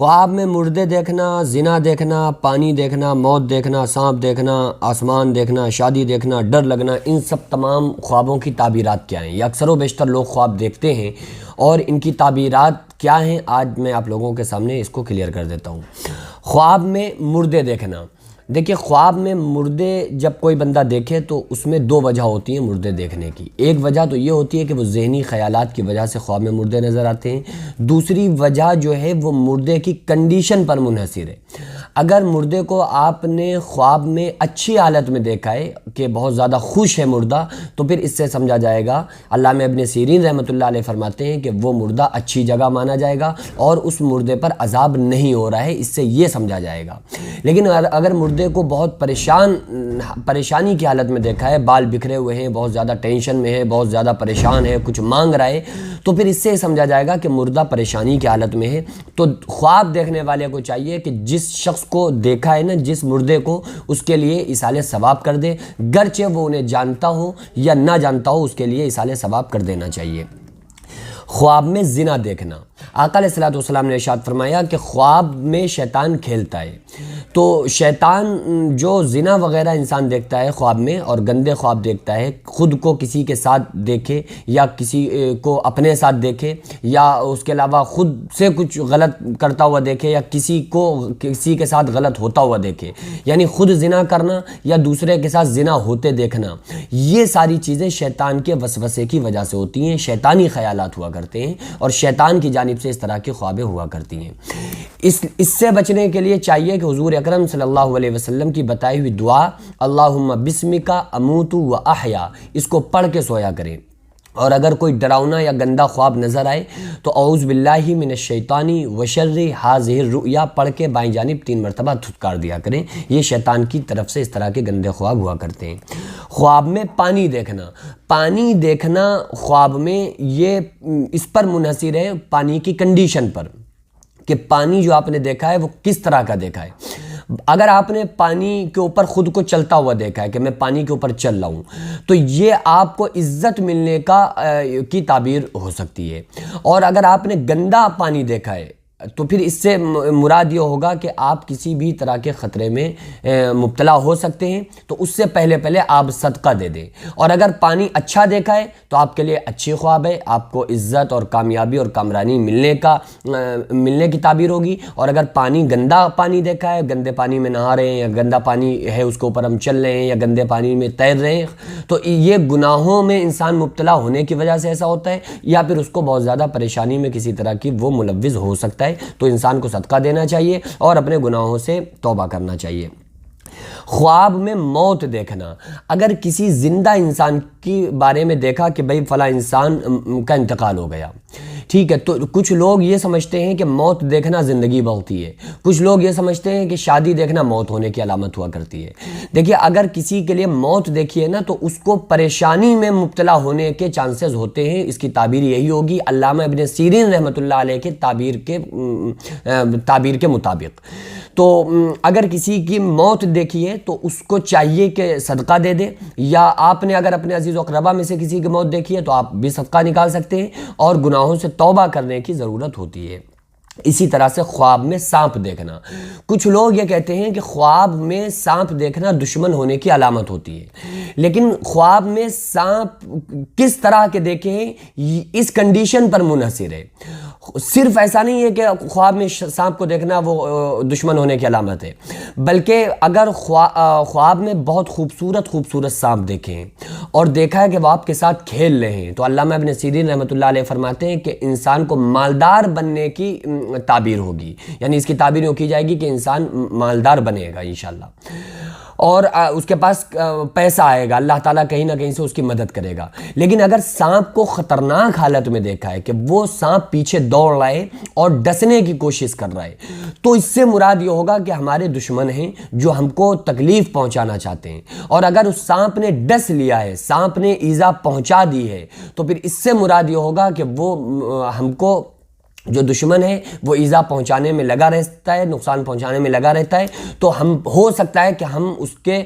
خواب میں مردے دیکھنا، زنا دیکھنا، پانی دیکھنا، موت دیکھنا، سانپ دیکھنا، آسمان دیکھنا، شادی دیکھنا، ڈر لگنا، ان سب تمام خوابوں کی تعبیرات کیا ہیں؟ یہ اکثر و بیشتر لوگ خواب دیکھتے ہیں اور ان کی تعبیرات کیا ہیں آج میں آپ لوگوں کے سامنے اس کو کلیئر کر دیتا ہوں۔ خواب میں مردے دیکھنا، دیکھیے خواب میں مردے جب کوئی بندہ دیکھے تو اس میں دو وجہ ہوتی ہیں مردے دیکھنے کی۔ ایک وجہ تو یہ ہوتی ہے کہ وہ ذہنی خیالات کی وجہ سے خواب میں مردے نظر آتے ہیں، دوسری وجہ جو ہے وہ مردے کی کنڈیشن پر منحصر ہے۔ اگر مردے کو آپ نے خواب میں اچھی حالت میں دیکھا ہے کہ بہت زیادہ خوش ہے مردہ، تو پھر اس سے سمجھا جائے گا، علامہ ابن سیرین رحمۃ اللہ علیہ فرماتے ہیں کہ وہ مردہ اچھی جگہ مانا جائے گا اور اس مردے پر عذاب نہیں ہو رہا ہے، اس سے یہ سمجھا جائے گا۔ لیکن اگر مردے کو بہت پریشانی کی حالت میں دیکھا ہے، بال بکھرے ہوئے ہیں، بہت زیادہ ٹینشن میں ہے، بہت زیادہ پریشان ہے، کچھ مانگ رہا ہے، تو پھر اس سے سمجھا جائے گا کہ مردہ پریشانی کی حالت میں ہے۔ تو خواب دیکھنے والے کو چاہیے کہ جس شخص کو دیکھا ہے نا، جس مردے کو، اس کے لیے ایصال ثواب کر دے، گرچہ وہ انہیں جانتا ہو یا نہ جانتا ہو، اس کے لیے ایصال ثواب کر دینا چاہیے۔ خواب میں زنا دیکھنا، آقا علیہ الصلوۃ والسلام نے ارشاد فرمایا کہ خواب میں شیطان کھیلتا ہے۔ تو شیطان جو زنا وغیرہ انسان دیکھتا ہے خواب میں اور گندے خواب دیکھتا ہے، خود کو کسی کے ساتھ دیکھے یا کسی کو اپنے ساتھ دیکھے یا اس کے علاوہ خود سے کچھ غلط کرتا ہوا دیکھے یا کسی کو کسی کے ساتھ غلط ہوتا ہوا دیکھے، یعنی خود زنا کرنا یا دوسرے کے ساتھ زنا ہوتے دیکھنا، یہ ساری چیزیں شیطان کے وسوسے کی وجہ سے ہوتی ہیں، شیطانی خیالات ہوا کرتے ہیں اور شیطان کی جانب سے اس طرح کی خوابیں ہوا کرتی ہیں۔ اس سے بچنے کے لیے چاہیے کہ حضور اکرم صلی اللہ علیہ وسلم کی بتائی ہوئی دعا اللہم بسمک اموت و احیا، اس کو پڑھ کے سویا کریں۔ اور اگر کوئی ڈراؤنا یا گندا خواب نظر آئے تو اعوذ باللہ من الشیطان وشر ہذہ الرؤیا پڑھ کے بائیں جانب 3 مرتبہ دھتکار دیا کریں، یہ شیطان کی طرف سے اس طرح کے گندے خواب ہوا کرتے ہیں۔ خواب میں پانی دیکھنا خواب میں یہ اس پر منحصر ہے پانی کی کنڈیشن پر، کہ پانی جو آپ نے دیکھا ہے وہ کس طرح کا دیکھا ہے۔ اگر آپ نے پانی کے اوپر خود کو چلتا ہوا دیکھا ہے کہ میں پانی کے اوپر چل رہا ہوں، تو یہ آپ کو عزت ملنے کی تعبیر ہو سکتی ہے۔ اور اگر آپ نے گندا پانی دیکھا ہے تو پھر اس سے مراد یہ ہوگا کہ آپ کسی بھی طرح کے خطرے میں مبتلا ہو سکتے ہیں، تو اس سے پہلے آپ صدقہ دے دیں۔ اور اگر پانی اچھا دیکھا ہے تو آپ کے لیے اچھی خواب ہے، آپ کو عزت اور کامیابی اور کامرانی ملنے کی تعبیر ہوگی۔ اور اگر گندا پانی دیکھا ہے، گندے پانی میں نہا رہے ہیں یا گندا پانی ہے اس کے اوپر ہم چل رہے ہیں یا گندے پانی میں تیر رہے ہیں، تو یہ گناہوں میں انسان مبتلا ہونے کی وجہ سے ایسا ہوتا ہے، یا پھر اس کو بہت زیادہ پریشانی میں کسی طرح کی وہ ملوث ہو سکتا ہے، تو انسان کو صدقہ دینا چاہیے اور اپنے گناہوں سے توبہ کرنا چاہیے۔ خواب میں موت دیکھنا، اگر کسی زندہ انسان کے بارے میں دیکھا کہ بھئی فلاں انسان کا انتقال ہو گیا، ٹھیک ہے، تو کچھ لوگ یہ سمجھتے ہیں کہ موت دیکھنا زندگی بڑھتی ہے، کچھ لوگ یہ سمجھتے ہیں کہ شادی دیکھنا موت ہونے کی علامت ہوا کرتی ہے۔ دیکھیے اگر کسی کے لیے موت دیکھی ہے نا، تو اس کو پریشانی میں مبتلا ہونے کے چانسز ہوتے ہیں، اس کی تعبیر یہی ہوگی علامہ ابن سیرین رحمۃ اللہ علیہ کے تعبیر کے مطابق۔ تو اگر کسی کی موت دیکھی ہے تو اس کو چاہیے کہ صدقہ دے دے، یا آپ نے اگر اپنے عزیز و اقربا میں سے کسی کی موت دیکھی ہے تو آپ بھی صدقہ نکال سکتے ہیں، اور گناہوں سے توبہ کرنے کی ضرورت ہوتی ہے۔ اسی طرح سے خواب میں سانپ دیکھنا، کچھ لوگ یہ کہتے ہیں کہ خواب میں سانپ دیکھنا دشمن ہونے کی علامت ہوتی ہے، لیکن خواب میں سانپ کس طرح کے دیکھیں اس کنڈیشن پر منحصر ہے۔ صرف ایسا نہیں ہے کہ خواب میں سانپ کو دیکھنا وہ دشمن ہونے کی علامت ہے، بلکہ اگر خواب میں بہت خوبصورت سانپ دیکھیں اور دیکھا ہے کہ وہ آپ کے ساتھ کھیل رہے ہیں، تو علامہ ابن سیرین رحمۃ اللہ علیہ فرماتے ہیں کہ انسان کو مالدار بننے کی تعبیر ہوگی، یعنی اس کی تعبیر یوں کی جائے گی کہ انسان مالدار بنے گا انشاءاللہ، اور اس کے پاس پیسہ آئے گا، اللہ تعالیٰ کہیں نہ کہیں سے اس کی مدد کرے گا۔ لیکن اگر سانپ کو خطرناک حالت میں دیکھا ہے کہ وہ سانپ پیچھے دوڑ رہا ہے اور ڈسنے کی کوشش کر رہا ہے، تو اس سے مراد یہ ہوگا کہ ہمارے دشمن ہیں جو ہم کو تکلیف پہنچانا چاہتے ہیں۔ اور اگر اس سانپ نے ڈس لیا ہے، سانپ نے ایذا پہنچا دی ہے، تو پھر اس سے مراد یہ ہوگا کہ وہ ہم کو جو دشمن ہے وہ ایذا پہنچانے میں لگا رہتا ہے، نقصان پہنچانے میں لگا رہتا ہے، تو ہم ہو سکتا ہے کہ ہم اس کے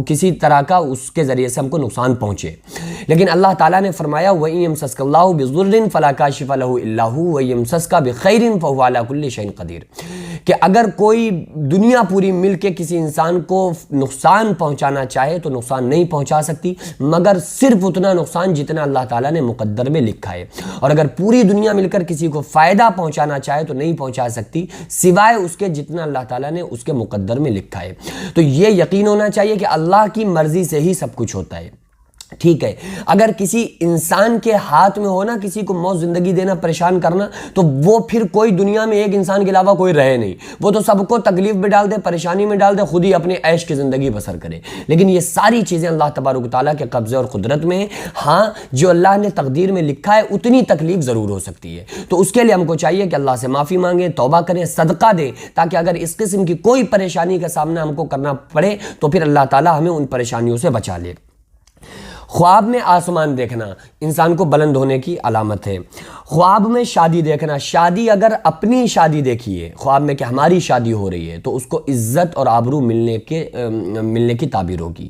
کسی طرح کا اس کے ذریعے سے ہم کو نقصان پہنچے۔ لیکن اللہ تعالیٰ نے فرمایا وَإِن يَمْسَسْكَ اللَّهُ بِضُرٍّ فَلَا كَاشِفَ لَهُ إِلَّا هُوَ وَإِن يَمْسَسْكَ بِخَيْرٍ فَهُوَ عَلَى كُلِّ شَيْءٍ قَدِيرٌ، کہ اگر کوئی دنیا پوری مل کے کسی انسان کو نقصان پہنچانا چاہے تو نقصان نہیں پہنچا سکتی، مگر صرف اتنا نقصان جتنا اللہ تعالیٰ نے مقدر میں لکھا ہے، اور اگر پوری دنیا مل کر کسی کو فائدہ پہنچانا چاہے تو نہیں پہنچا سکتی سوائے اس کے جتنا اللہ تعالیٰ نے اس کے مقدر میں لکھا ہے۔ تو یہ یقین ہونا چاہیے کہ اللہ کی مرضی سے ہی سب کچھ ہوتا ہے، ٹھیک ہے۔ اگر کسی انسان کے ہاتھ میں ہونا کسی کو موت زندگی دینا، پریشان کرنا، تو وہ پھر کوئی دنیا میں ایک انسان کے علاوہ کوئی رہے نہیں، وہ تو سب کو تکلیف میں ڈال دے، پریشانی میں ڈال دے، خود ہی اپنے عیش کی زندگی بسر کرے۔ لیکن یہ ساری چیزیں اللہ تبارک و تعالیٰ کے قبضے اور قدرت میں ہیں۔ ہاں، جو اللہ نے تقدیر میں لکھا ہے اتنی تکلیف ضرور ہو سکتی ہے، تو اس کے لیے ہم کو چاہیے کہ اللہ سے معافی مانگیں، توبہ کریں، صدقہ دیں، تاکہ اگر اس قسم کی کوئی پریشانی کا سامنا ہم کو کرنا پڑے تو پھر اللہ تعالیٰ ہمیں ان پریشانیوں سے بچا لے۔ خواب میں آسمان دیکھنا انسان کو بلند ہونے کی علامت ہے۔ خواب میں شادی دیکھنا، شادی اگر اپنی شادی دیکھیے خواب میں کہ ہماری شادی ہو رہی ہے تو اس کو عزت اور آبرو ملنے کی تعبیر ہوگی۔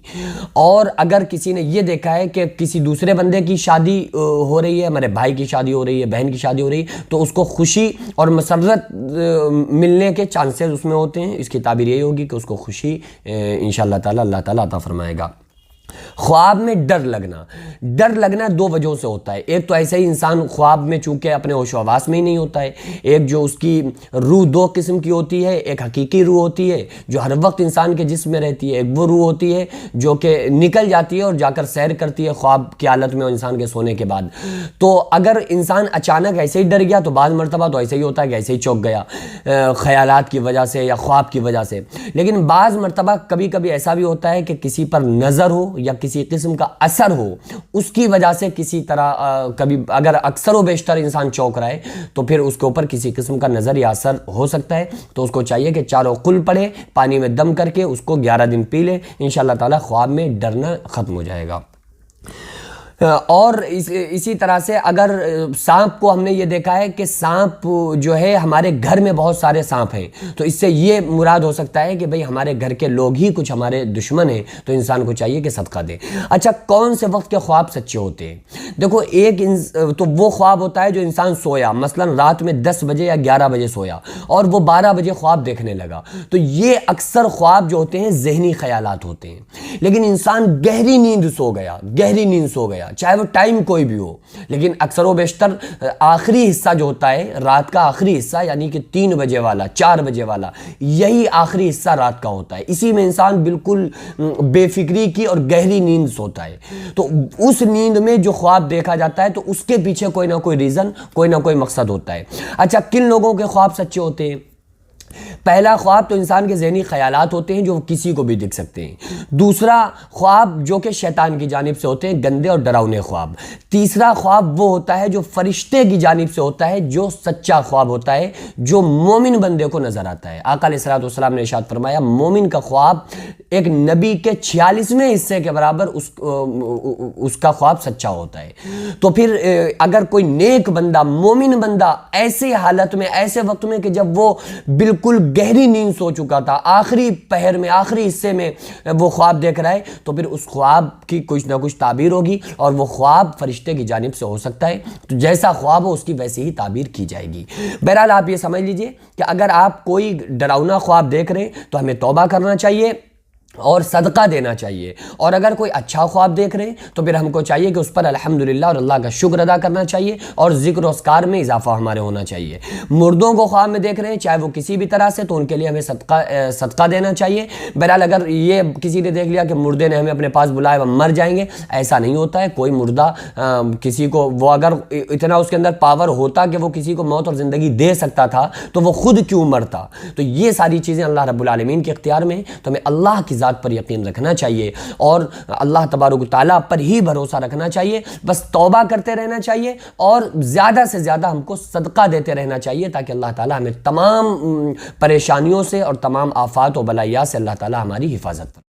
اور اگر کسی نے یہ دیکھا ہے کہ کسی دوسرے بندے کی شادی ہو رہی ہے، ہمارے بھائی کی شادی ہو رہی ہے، بہن کی شادی ہو رہی ہے، تو اس کو خوشی اور مسرت ملنے کے چانسز اس میں ہوتے ہیں۔ اس کی تعبیر یہی ہوگی کہ اس کو خوشی انشاءاللہ تعالیٰ اللہ تعالیٰ عطا فرمائے گا۔ خواب میں ڈر لگنا دو وجہوں سے ہوتا ہے۔ ایک تو ایسے ہی انسان خواب میں چونکہ اپنے ہوش و حواس میں ہی نہیں ہوتا ہے، ایک جو اس کی روح دو قسم کی ہوتی ہے، ایک حقیقی روح ہوتی ہے جو ہر وقت انسان کے جسم میں رہتی ہے، ایک وہ روح ہوتی ہے جو کہ نکل جاتی ہے اور جا کر سیر کرتی ہے خواب کی حالت میں اور انسان کے سونے کے بعد۔ تو اگر انسان اچانک ایسے ہی ڈر گیا تو بعض مرتبہ تو ایسے ہی ہوتا ہے کہ ایسے ہی چوک گیا خیالات کی وجہ سے یا خواب کی وجہ سے، لیکن بعض مرتبہ کبھی کبھی ایسا بھی ہوتا ہے کہ کسی پر نظر ہو یا کسی قسم کا اثر ہو، اس کی وجہ سے کسی طرح کبھی اگر اکثر و بیشتر انسان چوک رہا ہے تو پھر اس کے اوپر کسی قسم کا نظر یا اثر ہو سکتا ہے، تو اس کو چاہیے کہ چاروں قل پڑھے، پانی میں دم کر کے اس کو 11 دن پی لے، انشاءاللہ تعالی خواب میں ڈرنا ختم ہو جائے گا۔ اور اسی طرح سے اگر سانپ کو ہم نے یہ دیکھا ہے کہ سانپ جو ہے ہمارے گھر میں بہت سارے سانپ ہیں، تو اس سے یہ مراد ہو سکتا ہے کہ بھئی ہمارے گھر کے لوگ ہی کچھ ہمارے دشمن ہیں، تو انسان کو چاہیے کہ صدقہ دے۔ اچھا، کون سے وقت کے خواب سچے ہوتے ہیں؟ دیکھو، ایک تو وہ خواب ہوتا ہے جو انسان سویا، مثلا رات میں 10 بجے یا 11 بجے سویا اور وہ 12 بجے خواب دیکھنے لگا، تو یہ اکثر خواب جو ہوتے ہیں ذہنی خیالات ہوتے ہیں۔ لیکن انسان گہری نیند سو گیا چاہے وہ ٹائم کوئی بھی ہو، لیکن اکثر و بیشتر آخری حصہ جو ہوتا ہے رات کا، آخری حصہ یعنی کہ 3 بجے والا، 4 بجے والا، یہی آخری حصہ رات کا ہوتا ہے۔ اسی میں انسان بالکل بے فکری کی اور گہری نیند سوتا ہے، تو اس نیند میں جو خواب دیکھا جاتا ہے تو اس کے پیچھے کوئی نہ کوئی ریزن، کوئی نہ کوئی مقصد ہوتا ہے۔ اچھا، کن لوگوں کے خواب سچے ہوتے ہیں؟ پہلا خواب تو انسان کے ذہنی خیالات ہوتے ہیں جو کسی کو بھی دکھ سکتے ہیں۔ دوسرا خواب جو کہ شیطان کی جانب سے ہوتے ہیں، گندے اور ڈراؤنے خواب۔ تیسرا خواب وہ ہوتا ہے جو فرشتے کی جانب سے ہوتا ہے، جو سچا خواب ہوتا ہے، جو مومن بندے کو نظر آتا ہے۔ آقا علیہ الصلوۃ والسلام نے ارشاد فرمایا، مومن کا خواب ایک نبی کے 46ویں حصے کے برابر اس کا خواب سچا ہوتا ہے۔ تو پھر اگر کوئی نیک بندہ، مومن بندہ ایسے حالت میں، ایسے وقت میں کہ جب وہ بالکل گہری نیند سو چکا تھا، آخری پہر میں، آخری حصے میں وہ خواب دیکھ رہا ہے، تو پھر اس خواب کی کچھ نہ کچھ تعبیر ہوگی اور وہ خواب فرشتے کی جانب سے ہو سکتا ہے، تو جیسا خواب ہو اس کی ویسی ہی تعبیر کی جائے گی۔ بہرحال آپ یہ سمجھ لیجئے کہ اگر آپ کوئی ڈراؤنا خواب دیکھ رہے ہیں تو ہمیں توبہ کرنا چاہیے اور صدقہ دینا چاہیے، اور اگر کوئی اچھا خواب دیکھ رہے ہیں تو پھر ہم کو چاہیے کہ اس پر الحمدللہ اور اللہ کا شکر ادا کرنا چاہیے اور ذکر و اذکار میں اضافہ ہمارے ہونا چاہیے۔ مردوں کو خواب میں دیکھ رہے ہیں چاہے وہ کسی بھی طرح سے، تو ان کے لیے ہمیں صدقہ دینا چاہیے۔ بہرحال اگر یہ کسی نے دیکھ لیا کہ مردے نے ہمیں اپنے پاس بلایا، ہم مر جائیں گے، ایسا نہیں ہوتا ہے۔ کوئی مردہ کسی کو، وہ اگر اتنا اس کے اندر پاور ہوتا کہ وہ کسی کو موت اور زندگی دے سکتا تھا تو وہ خود کیوں مرتا؟ تو یہ ساری چیزیں اللہ رب العالمین کے اختیار میں ہیں، تو ہمیں اللہ کی ذات پر یقین رکھنا چاہیے اور اللہ تبارک و تعالیٰ پر ہی بھروسہ رکھنا چاہیے۔ بس توبہ کرتے رہنا چاہیے اور زیادہ سے زیادہ ہم کو صدقہ دیتے رہنا چاہیے، تاکہ اللہ تعالیٰ ہمیں تمام پریشانیوں سے اور تمام آفات و بلائیات سے اللہ تعالیٰ ہماری حفاظت کرے۔